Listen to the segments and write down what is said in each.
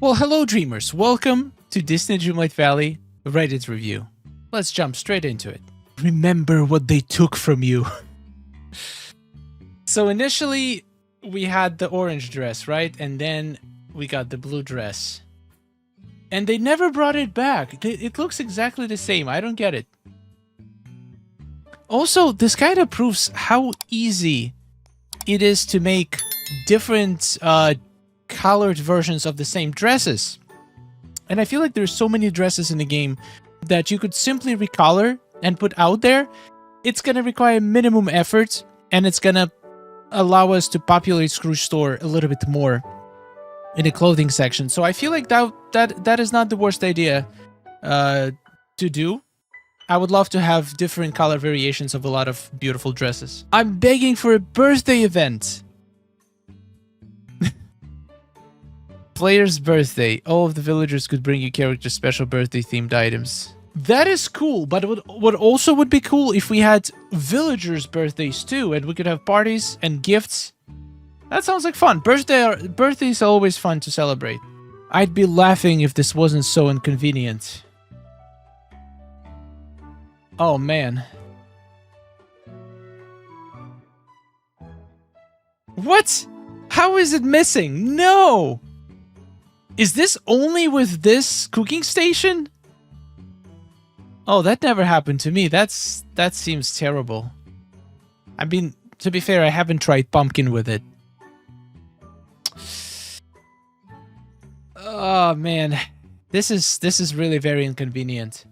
Well, hello dreamers, welcome to Disney Dreamlight Valley Reddit review. Let's jump straight into it. Remember what they took from you. So initially, we had the orange dress, right? And then we got the blue dress. And they never brought it back. It looks exactly the same. I don't get it. Also, this kind of proves how easy it is to make different colored versions of the same dresses. And I feel like there's so many dresses in the game that you could simply recolor and put out there. It's going to require minimum effort, and it's going to allow us to populate Scrooge store a little bit more in the clothing section. So I feel like that is not the worst idea to do. I would love to have different color variations of a lot of beautiful dresses. I'm begging for a birthday event. Player's birthday. All of the villagers could bring you character special birthday themed items. That is cool, but what also would be cool if we had villagers' birthdays too, and we could have parties and gifts. That sounds like fun. Birthdays are always fun to celebrate. I'd be laughing if this wasn't so inconvenient. Oh man. What? How is it missing? No! Is this only with this cooking station? Oh, that never happened to me. That seems terrible. I mean, to be fair, I haven't tried pumpkin with it. Oh man, this is really very inconvenient.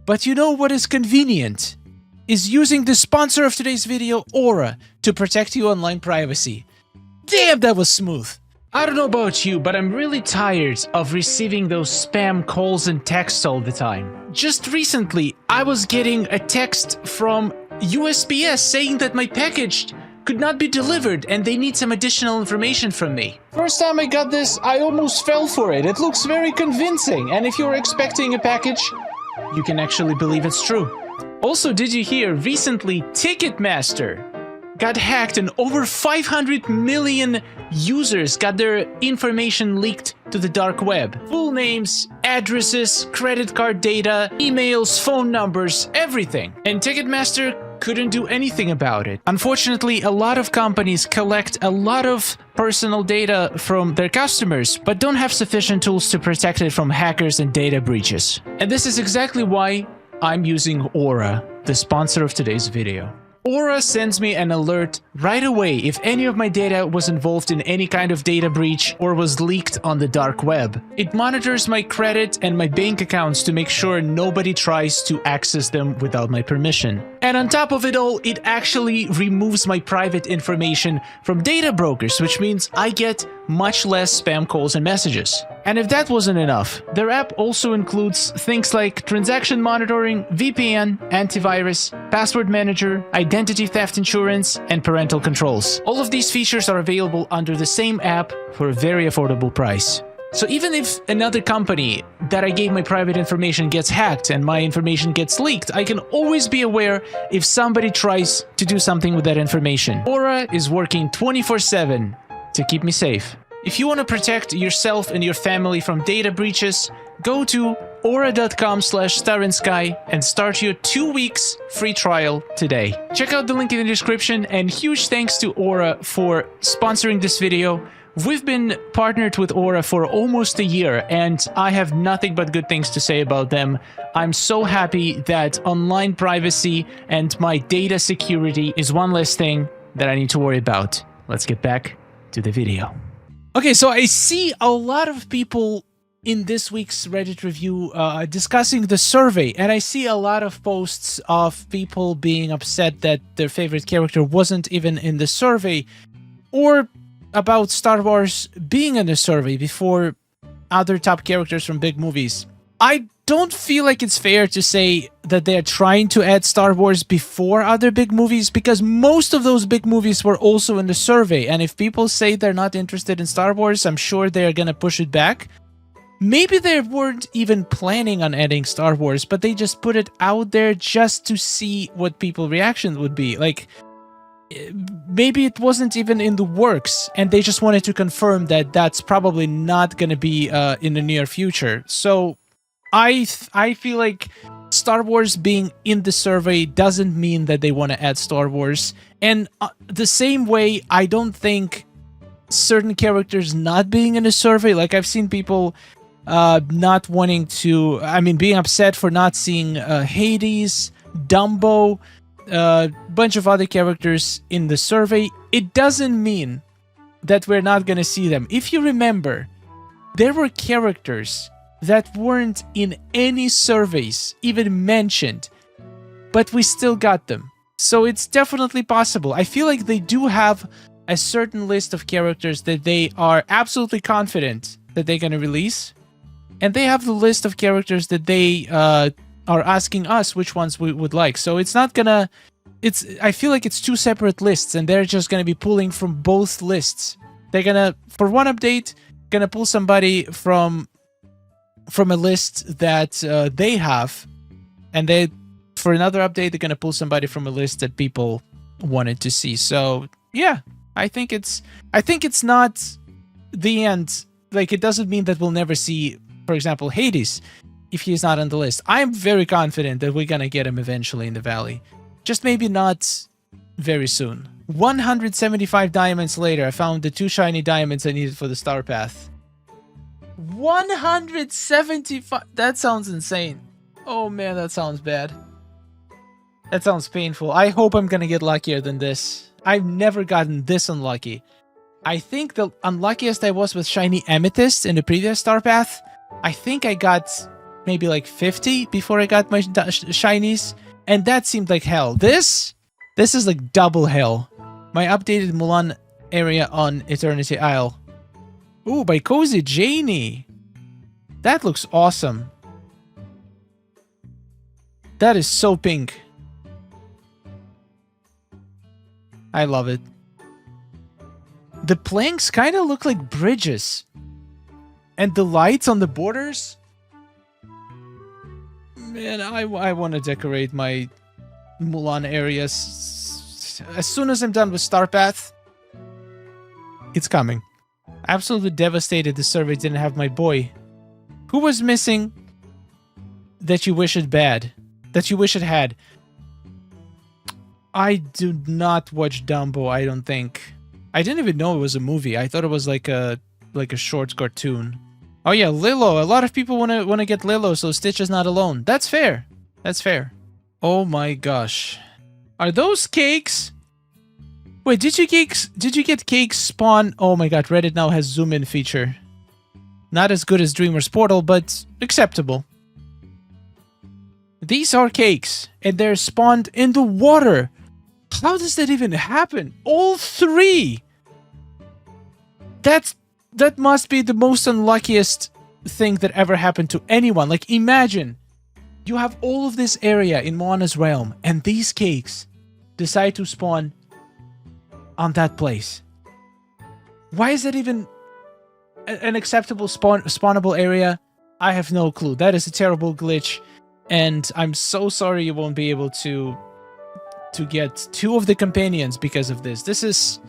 But you know what is convenient? Is using the sponsor of today's video, Aura, to protect your online privacy. Damn, that was smooth. I don't know about you, but I'm really tired of receiving those spam calls and texts all the time. Just recently, I was getting a text from USPS saying that my package could not be delivered and they need some additional information from me. First time I got this, I almost fell for it. It looks very convincing, and if you're expecting a package, you can actually believe it's true. Also, did you hear recently Ticketmaster got hacked and over 500 million users got their information leaked to the dark web? Full names, addresses, credit card data, emails, phone numbers, everything. And Ticketmaster couldn't do anything about it. Unfortunately, a lot of companies collect a lot of personal data from their customers, but don't have sufficient tools to protect it from hackers and data breaches. And this is exactly why I'm using Aura, the sponsor of today's video. Aura sends me an alert right away if any of my data was involved in any kind of data breach or was leaked on the dark web. It monitors my credit and my bank accounts to make sure nobody tries to access them without my permission. And on top of it all, it actually removes my private information from data brokers, which means I get much less spam calls and messages. And if that wasn't enough, their app also includes things like transaction monitoring, VPN, antivirus, password manager, identity theft insurance, and parental controls. All of these features are available under the same app for a very affordable price. So even if another company that I gave my private information gets hacked and my information gets leaked, I can always be aware if somebody tries to do something with that information. Aura is working 24/7 to keep me safe. If you want to protect yourself and your family from data breaches, go to aura.com/starinsky and start your 2 weeks free trial today. Check out the link in the description, and huge thanks to Aura for sponsoring this video. We've been partnered with Aura for almost a year, and I have nothing but good things to say about them. I'm so happy that online privacy and my data security is one less thing that I need to worry about. Let's get back to the video. Okay, so I see a lot of people in this week's Reddit review discussing the survey, and I see a lot of posts of people being upset that their favorite character wasn't even in the survey, or about Star Wars being in the survey before other top characters from big movies. I don't feel like it's fair to say that they're trying to add Star Wars before other big movies, because most of those big movies were also in the survey, and if people say they're not interested in Star Wars, I'm sure they're gonna push it back. Maybe they weren't even planning on adding Star Wars, but they just put it out there just to see what people's reaction would be. Like, maybe it wasn't even in the works, and they just wanted to confirm that that's probably not going to be in the near future. So I feel like Star Wars being in the survey doesn't mean that they want to add Star Wars. And the same way, I don't think certain characters not being in the survey, like I've seen people not wanting to, being upset for not seeing Hades, Dumbo, bunch of other characters in the survey. It doesn't mean that we're not gonna see them. If you remember, there were characters that weren't in any surveys even mentioned, but we still got them. So it's definitely possible. I feel like they do have a certain list of characters that they are absolutely confident that they're gonna release, and they have the list of characters that they are asking us which ones we would like. So it's not gonna... I feel like it's two separate lists, and they're just gonna be pulling from both lists. They're gonna, for one update, gonna pull somebody from a list that they have, and they, for another update, they're gonna pull somebody from a list that people wanted to see. So yeah, I think it's not the end. Like, it doesn't mean that we'll never see, for example, Hades, if he's not on the list. I'm very confident that we're gonna get him eventually in the Valley. Just maybe not very soon. 175 diamonds later, I found the 2 shiny diamonds I needed for the star path. 175... That sounds insane. Oh man, that sounds bad. That sounds painful. I hope I'm gonna get luckier than this. I've never gotten this unlucky. I think the unluckiest I was with shiny amethyst in the previous star path. I think I got maybe like 50 before I got my shinies, and that seemed like hell. This is like double hell. My updated Mulan area on Eternity Isle. Ooh, by Cozy Janie. That looks awesome. That is so pink. I love it. The planks kind of look like bridges. And the lights on the borders. Man, I want to decorate my Mulan areas. As soon as I'm done with Star Path, it's coming. Absolutely devastated the survey didn't have my boy. Who was missing that you wish it bad? That you wish it had? I do not watch Dumbo, I don't think. I didn't even know it was a movie. I thought it was like a short cartoon. Oh yeah, Lilo. A lot of people want to get Lilo, so Stitch is not alone. That's fair. That's fair. Oh my gosh. Are those cakes? Wait, did you get cakes spawn? Oh my god, Reddit now has zoom in feature. Not as good as Dreamer's Portal, but acceptable. These are cakes, and they're spawned in the water. How does that even happen? All 3! That must be the most unluckiest thing that ever happened to anyone. Like, imagine you have all of this area in Moana's realm, and these cakes decide to spawn on that place. Why is that even an acceptable spawnable area? I have no clue. That is a terrible glitch, and I'm so sorry you won't be able to get 2 of the companions because of this. This is...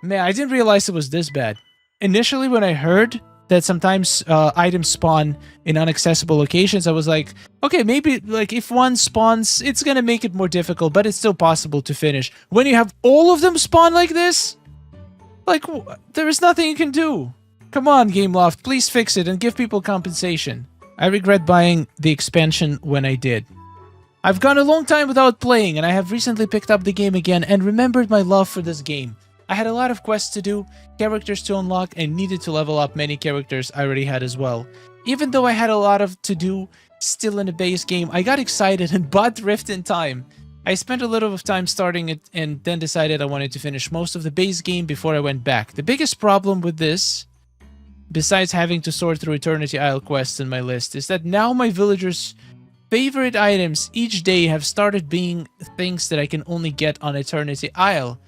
Man, I didn't realize it was this bad. Initially, when I heard that sometimes items spawn in inaccessible locations, I was like, okay, maybe like if one spawns, it's gonna make it more difficult, but it's still possible to finish. When you have all of them spawn like this, like, there is nothing you can do. Come on, Gameloft, please fix it and give people compensation. I regret buying the expansion when I did. I've gone a long time without playing, and I have recently picked up the game again and remembered my love for this game. I had a lot of quests to do, characters to unlock, and needed to level up many characters I already had as well. Even though I had a lot to do still in the base game, I got excited and bought Rift in time. I spent a little of time starting it and then decided I wanted to finish most of the base game before I went back. The biggest problem with this, besides having to sort through Eternity Isle quests in my list, is that now my villagers' favorite items each day have started being things that I can only get on Eternity Isle.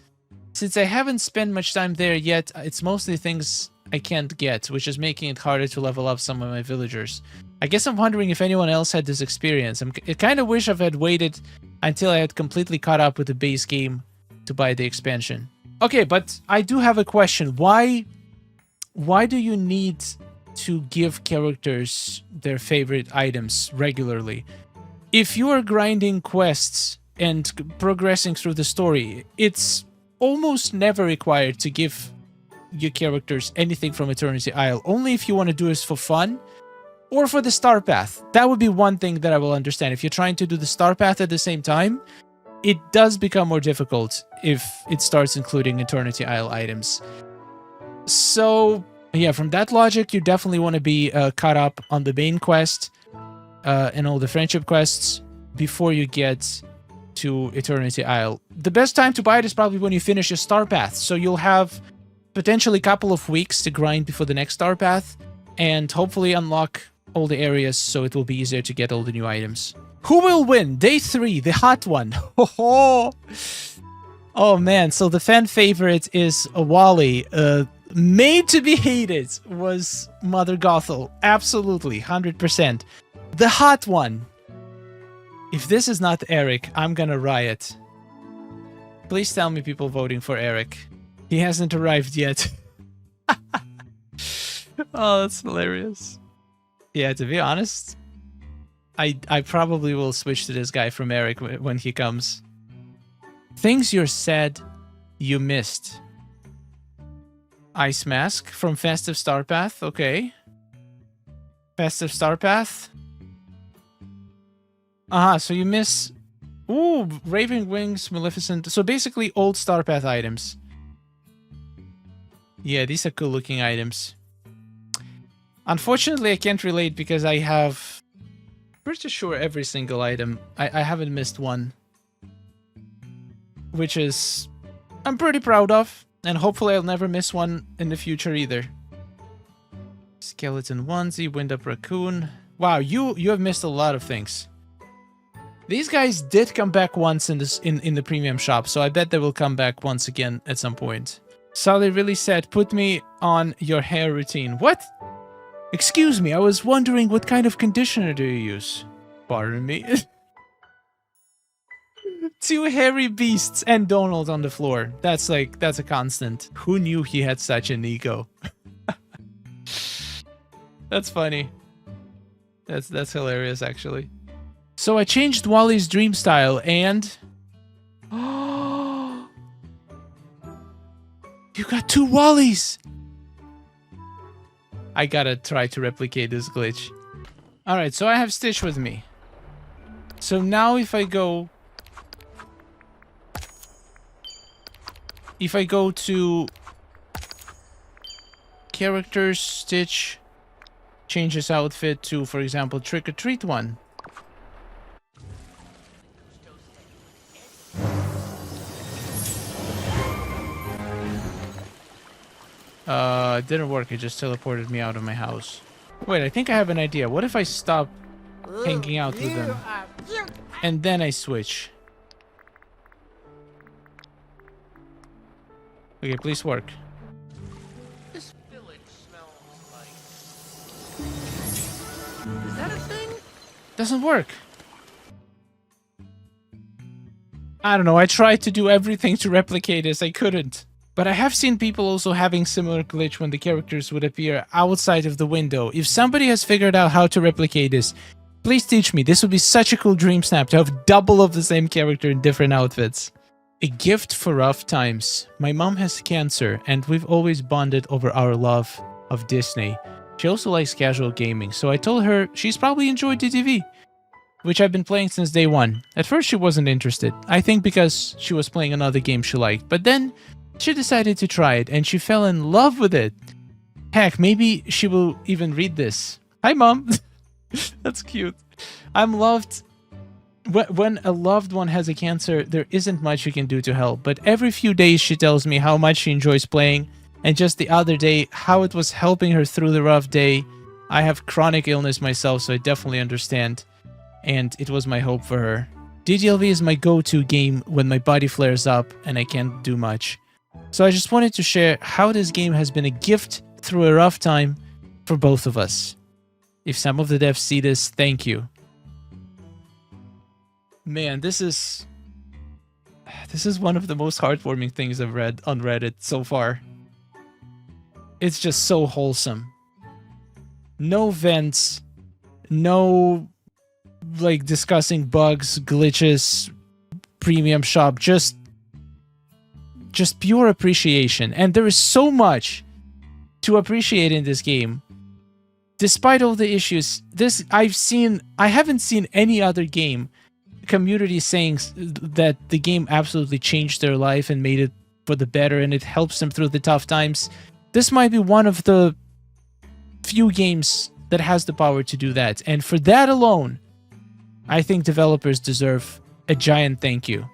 Since I haven't spent much time there yet, it's mostly things I can't get, which is making it harder to level up some of my villagers. I guess I'm wondering if anyone else had this experience. I kind of wish I had waited until I had completely caught up with the base game to buy the expansion. Okay, but I do have a question. Why do you need to give characters their favorite items regularly? If you are grinding quests and progressing through the story, it's almost never required to give your characters anything from Eternity Isle. Only if you want to do this for fun or for the Star Path. That would be one thing that I will understand. If you're trying to do the Star Path at the same time, it does become more difficult if it starts including Eternity Isle items. So, yeah, from that logic, you definitely want to be caught up on the main quest and all the friendship quests before you get to Eternity Isle. The best time to buy it is probably when you finish your Star Path, so you'll have potentially a couple of weeks to grind before the next Star Path, and hopefully unlock all the areas so it will be easier to get all the new items. Who will win? Day 3, the hot one. Oh man, so the fan favorite is Wally. Made to be hated was Mother Gothel. Absolutely, 100%. The hot one. If this is not Eric, I'm gonna riot. Please tell me people voting for Eric. He hasn't arrived yet. Oh, that's hilarious. Yeah, to be honest, I probably will switch to this guy from Eric when he comes. Things you're sad you missed. Ice Mask from Festive Star Path. Okay. Festive Star Path. So you miss... Ooh, Raven Wings, Maleficent. So basically old Star Path items. Yeah, these are cool looking items. Unfortunately, I can't relate because I have... pretty sure every single item. I haven't missed one. Which is... I'm pretty proud of. And hopefully I'll never miss one in the future either. Skeleton onesie, Wind Up Raccoon. Wow, you have missed a lot of things. These guys did come back once in the premium shop, so I bet they will come back once again at some point. Sally really said, put me on your hair routine. What? Excuse me, I was wondering what kind of conditioner do you use? Pardon me. 2 hairy beasts and Donald on the floor. That's a constant. Who knew he had such an ego? That's funny. That's hilarious, actually. So I changed Wally's dream style and... Oh! You got 2 Wallys! I gotta try to replicate this glitch. Alright, so I have Stitch with me. So now if I go to characters, Stitch, change his outfit to, for example, Trick or Treat one. It didn't work, it just teleported me out of my house. Wait, I think I have an idea. What if I stop hanging out with them? And then I switch. Okay, please work. This village smells like... Is that a thing? Doesn't work. I don't know, I tried to do everything to replicate this, I couldn't. But I have seen people also having similar glitch when the characters would appear outside of the window. If somebody has figured out how to replicate this, please teach me. This would be such a cool dream snap to have double of the same character in different outfits. A gift for rough times. My mom has cancer and we've always bonded over our love of Disney. She also likes casual gaming, so I told her she's probably enjoyed DTV, which I've been playing since day 1. At first she wasn't interested, I think because she was playing another game she liked, but then she decided to try it and she fell in love with it. Heck, maybe she will even read this. Hi Mom! That's cute. I'm loved. When a loved one has a cancer, there isn't much you can do to help, but every few days she tells me how much she enjoys playing, and just the other day, how it was helping her through the rough day. I have chronic illness myself, so I definitely understand, and it was my hope for her. DDLV is my go-to game when my body flares up and I can't do much. So I just wanted to share how this game has been a gift through a rough time for both of us. If some of the devs see this, thank you. Man, this is This is one of the most heartwarming things I've read on Reddit so far. It's just so wholesome. No vents, no like discussing bugs, glitches, premium shop, just pure appreciation. And there is so much to appreciate in this game. Despite all the issues, I haven't seen any other game community saying that the game absolutely changed their life and made it for the better and it helps them through the tough times. This might be one of the few games that has the power to do that. And for that alone, I think developers deserve a giant thank you.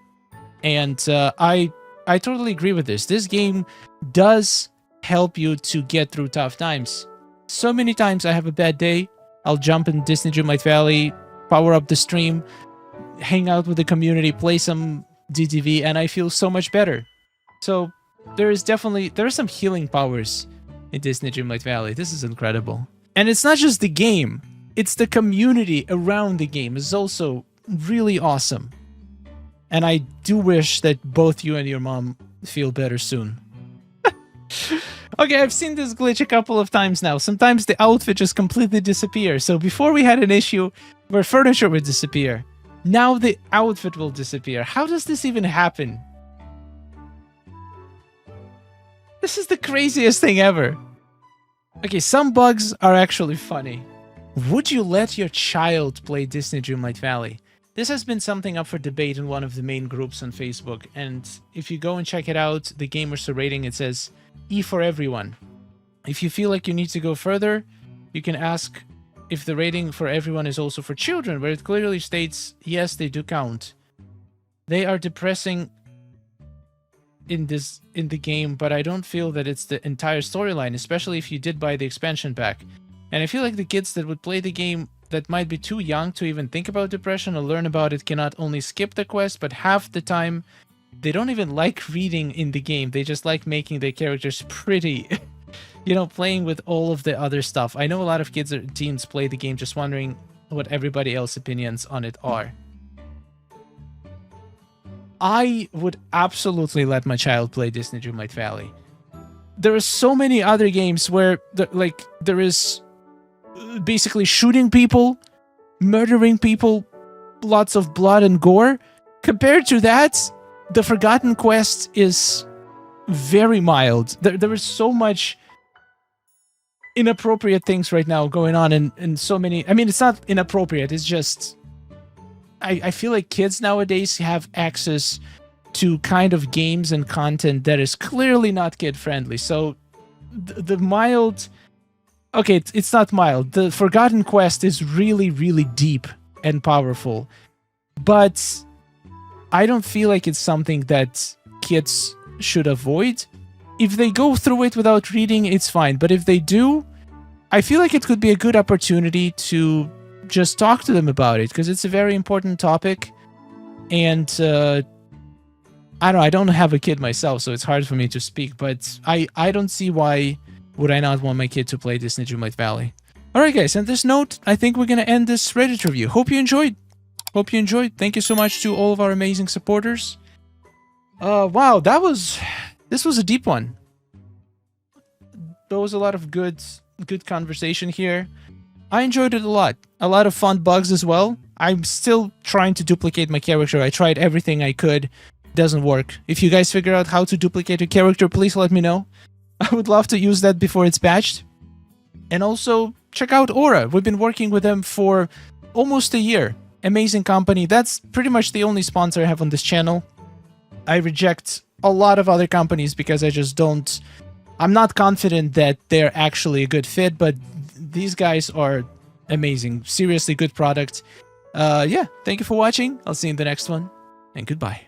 And I totally agree with this. This game does help you to get through tough times. So many times I have a bad day, I'll jump in Disney Dreamlight Valley, power up the stream, hang out with the community, play some DDV, and I feel so much better. So there are some healing powers in Disney Dreamlight Valley. This is incredible. And it's not just the game, it's the community around the game is also really awesome. And I do wish that both you and your mom feel better soon. Okay, I've seen this glitch a couple of times now. Sometimes the outfit just completely disappears. So before we had an issue where furniture would disappear. Now the outfit will disappear. How does this even happen? This is the craziest thing ever. Okay, some bugs are actually funny. Would you let your child play Disney Dreamlight Valley? This has been something up for debate in one of the main groups on Facebook, and if you go and check it out, the Gamers rating, it says E for everyone. If you feel like you need to go further, you can ask if the rating for everyone is also for children, where it clearly states, yes, they do count. They are depressing in the game, but I don't feel that it's the entire storyline, especially if you did buy the expansion pack. And I feel like the kids that would play the game that might be too young to even think about depression or learn about it cannot only skip the quest, but half the time they don't even like reading in the game. They just like making their characters pretty. You know, playing with all of the other stuff. I know a lot of kids or teens play the game just wondering what everybody else's opinions on it are. I would absolutely let my child play Disney Dreamlight Valley. There are so many other games where there is basically shooting people, murdering people, lots of blood and gore. Compared to that, the Forgotten Quest is very mild. There is so much inappropriate things right now going on in so many. I mean, it's not inappropriate, it's just I feel like kids nowadays have access to kind of games and content that is clearly not kid friendly. So the mild, okay, it's not mild. The Forgotten Quest is really, really deep and powerful, but I don't feel like it's something that kids should avoid. If they go through it without reading, it's fine. But if they do, I feel like it could be a good opportunity to just talk to them about it, because it's a very important topic. And I don't have a kid myself, so it's hard for me to speak. But I don't see why would I not want my kid to play Disney Dreamlight Valley. Alright guys, on this note, I think we're going to end this Reddit review. Hope you enjoyed. Thank you so much to all of our amazing supporters. Wow, this was a deep one. There was a lot of good conversation here. I enjoyed it a lot. A lot of fun bugs as well. I'm still trying to duplicate my character. I tried everything I could. Doesn't work. If you guys figure out how to duplicate a character, please let me know. I would love to use that before it's patched. And also, check out Aura. We've been working with them for almost a year. Amazing company. That's pretty much the only sponsor I have on this channel. I reject a lot of other companies because I just don't... I'm not confident that they're actually a good fit, but these guys are amazing. Seriously good product. Yeah, thank you for watching. I'll see you in the next one, and goodbye.